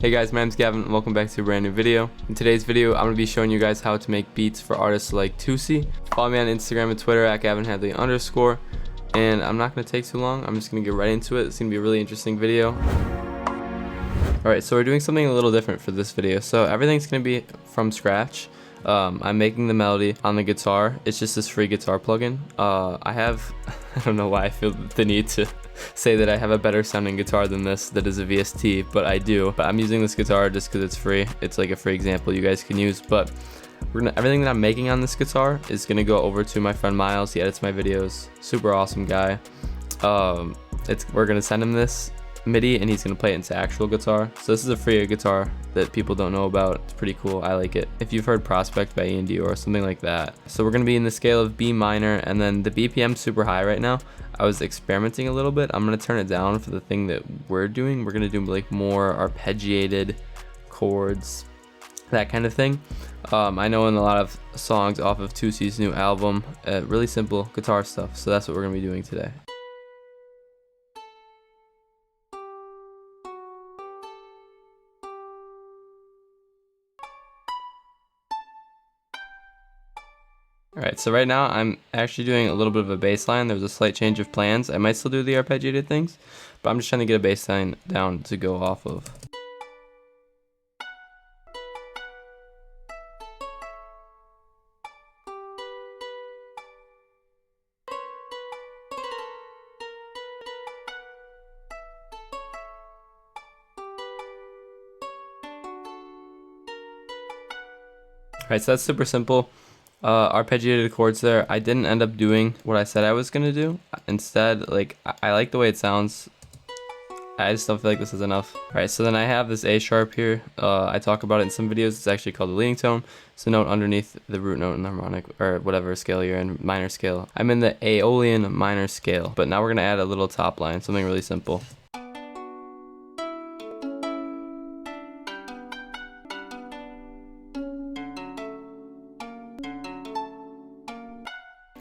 Hey guys, my name's Gavin and welcome back to a brand new video. In today's video, I'm going to be showing you guys how to make beats for artists like Toosii. Follow me on Instagram and Twitter at gavinhadley_. And I'm not going to take too long. I'm just going to get right into it. It's going to be a really interesting video. Alright, so we're doing something a little different for this video. So everything's going to be from scratch. I'm making the melody on the guitar. It's just this free guitar plugin. I don't know why I feel the need to say that I have a better sounding guitar than this that is a VST, but I do. But I'm using this guitar just because it's free. It's like a free example you guys can use. But everything that I'm making on this guitar is gonna go over to my friend Miles. He edits my videos. Super awesome guy. We're gonna send him this MIDI and he's gonna play it into actual guitar. So this is a free guitar that people don't know about. It's pretty cool. I like it. If you've heard Prospect by Ian Dior or something like that. So we're gonna be in the scale of B minor, and then the BPM's super high right now. I was experimenting a little bit. I'm gonna turn it down for the thing that we're doing. We're gonna do like more arpeggiated chords, that kind of thing. I know in a lot of songs off of Toosii's new album, really simple guitar stuff. So that's what we're gonna be doing today. Alright, so right now I'm actually doing a little bit of a bass line. There was a slight change of plans. I might still do the arpeggiated things, but I'm just trying to get a bass line down to go off of. Alright, so that's super simple. Arpeggiated chords there. I didn't end up doing what I said I was gonna do. Instead, like, I like the way it sounds. I just don't feel like this is enough. Alright, so then I have this A sharp here. I talk about it in some videos. It's actually called the leading tone. It's a note underneath the root note and the harmonic, or whatever scale you're in, minor scale. I'm in the Aeolian minor scale, but now we're gonna add a little top line, something really simple.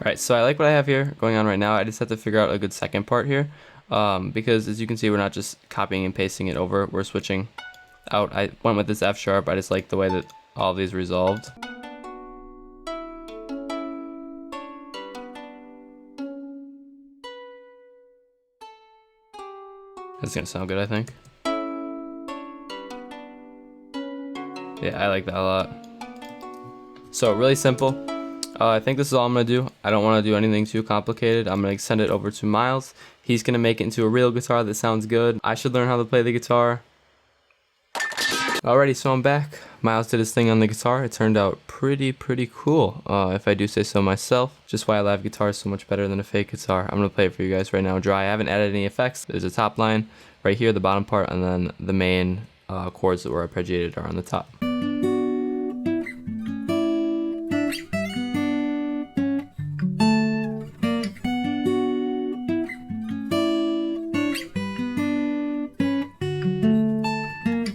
Alright, so I like what I have here going on right now. I just have to figure out a good second part here, because as you can see, we're not just copying and pasting it over, we're switching out. I went with this F sharp. I just like the way that all of these resolved. That's gonna sound good, I think. Yeah, I like that a lot. So really simple. I think this is all I'm going to do. I don't want to do anything too complicated. I'm going to send it over to Miles. He's going to make it into a real guitar that sounds good. I should learn how to play the guitar. Alrighty, so I'm back. Miles did his thing on the guitar. It turned out pretty cool, if I do say so myself. Just why I love guitars so much better than a fake guitar. I'm going to play it for you guys right now dry. I haven't added any effects. There's a top line right here, the bottom part, and then the main chords that were arpeggiated are on the top.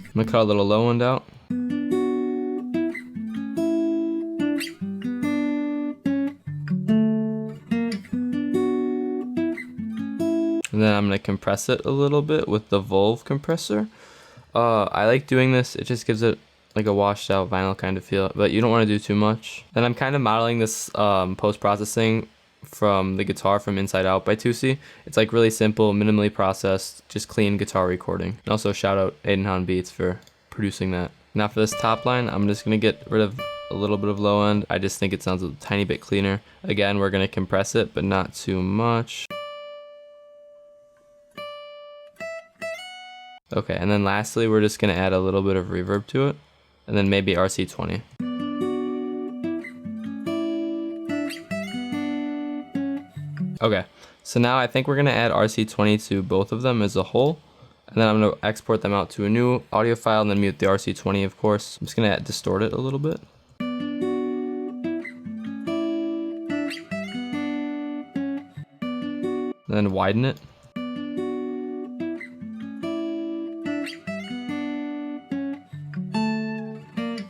I'm gonna cut a little low end out. And then I'm gonna compress it a little bit with the Volve compressor. I like doing this. It just gives it like a washed out vinyl kind of feel, but you don't want to do too much. Then I'm kind of modeling this post-processing from the guitar from Inside Out by Toosii. It's like really simple, minimally processed, just clean guitar recording. And also shout out Untitled Beats for producing that. Now for this top line, I'm just gonna get rid of a little bit of low end. I just think it sounds a tiny bit cleaner. Again, we're gonna compress it, but not too much. Okay, and then lastly, we're just gonna add a little bit of reverb to it, and then maybe RC20. Okay, so now I think we're gonna add RC20 to both of them as a whole, and then I'm gonna export them out to a new audio file and then mute the RC20, of course. I'm just gonna distort it a little bit. And then widen it.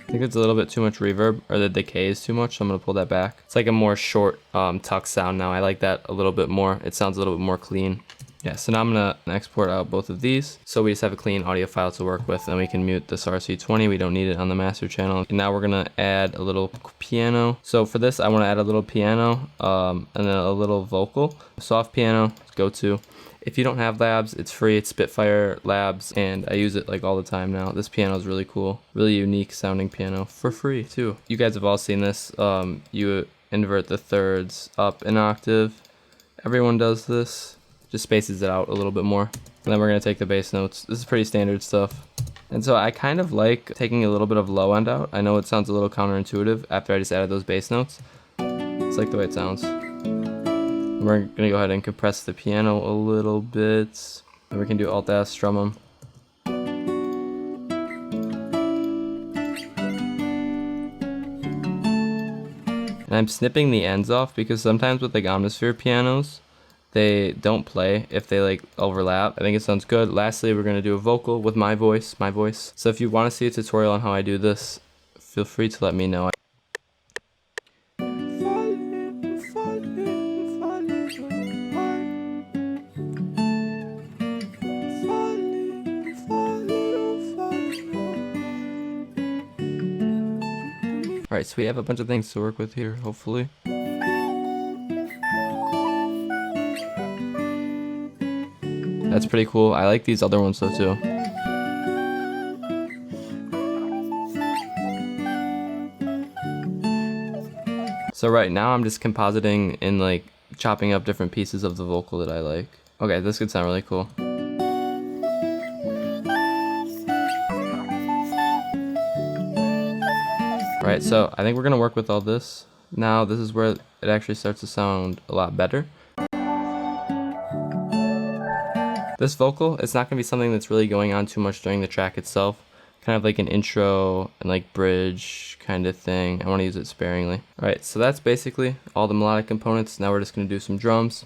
I think it's a little bit too much reverb, or the decay is too much, so I'm going to pull that back. It's like a more short tuck sound now. I like that a little bit more. It sounds a little bit more clean. Yeah, so now I'm gonna export out both of these so we just have a clean audio file to work with, and we can mute this RC20. We don't need it on the master channel. And now we're gonna add a little piano. So for this, I want to add a little piano and then a little vocal. Soft piano, go to. If you don't have Labs, it's free. It's Spitfire Labs, and I use it like all the time now. This piano is really cool, really unique sounding piano for free too. You guys have all seen this. You invert the thirds up an octave. Everyone does this. Just spaces it out a little bit more. And then we're gonna take the bass notes. This is pretty standard stuff. And so I kind of like taking a little bit of low end out. I know it sounds a little counterintuitive after I just added those bass notes. It's like the way it sounds. We're gonna go ahead and compress the piano a little bit. And we can do Alt-S, strum them. And I'm snipping the ends off because sometimes with like Omnisphere pianos, they don't play if they like overlap. I think it sounds good. Lastly, we're gonna do a vocal with my voice. So if you wanna see a tutorial on how I do this, feel free to let me know. Alright, so we have a bunch of things to work with here, hopefully. That's pretty cool. I like these other ones though too. So right now I'm just compositing and like chopping up different pieces of the vocal that I like. Okay, this could sound really cool. Right, so I think we're gonna work with all this. Now this is where it actually starts to sound a lot better. This vocal, it's not gonna be something that's really going on too much during the track itself. Kind of like an intro and like bridge kind of thing. I wanna use it sparingly. Alright, so that's basically all the melodic components. Now we're just gonna do some drums.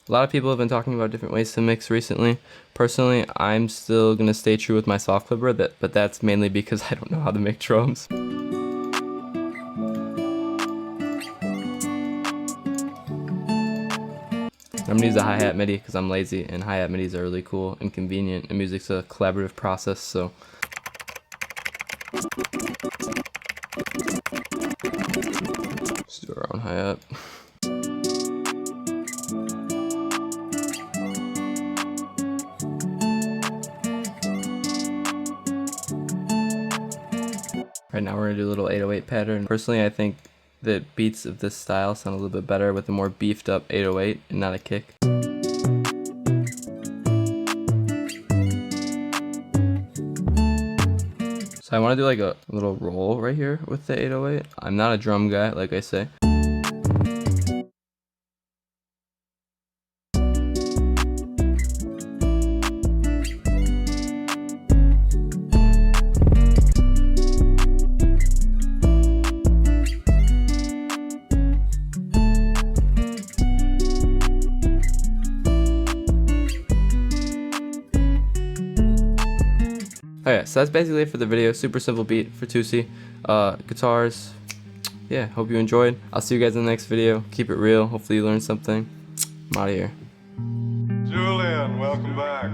A lot of people have been talking about different ways to mix recently. Personally, I'm still gonna stay true with my soft clipper, but that's mainly because I don't know how to make drums. I'm gonna use a hi-hat MIDI because I'm lazy, and hi-hat MIDIs are really cool and convenient, and music's a collaborative process, so. Let's do our own hi-hat. Right now we're gonna do a little 808 pattern. Personally, I think that beats of this style sound a little bit better with a more beefed up 808 and not a kick. So I want to do like a little roll right here with the 808. I'm not a drum guy, like I say. Okay, so that's basically it for the video. Super simple beat for Toosii. Guitars. Yeah, hope you enjoyed. I'll see you guys in the next video. Keep it real. Hopefully you learned something. I'm out of here. Julian, welcome back.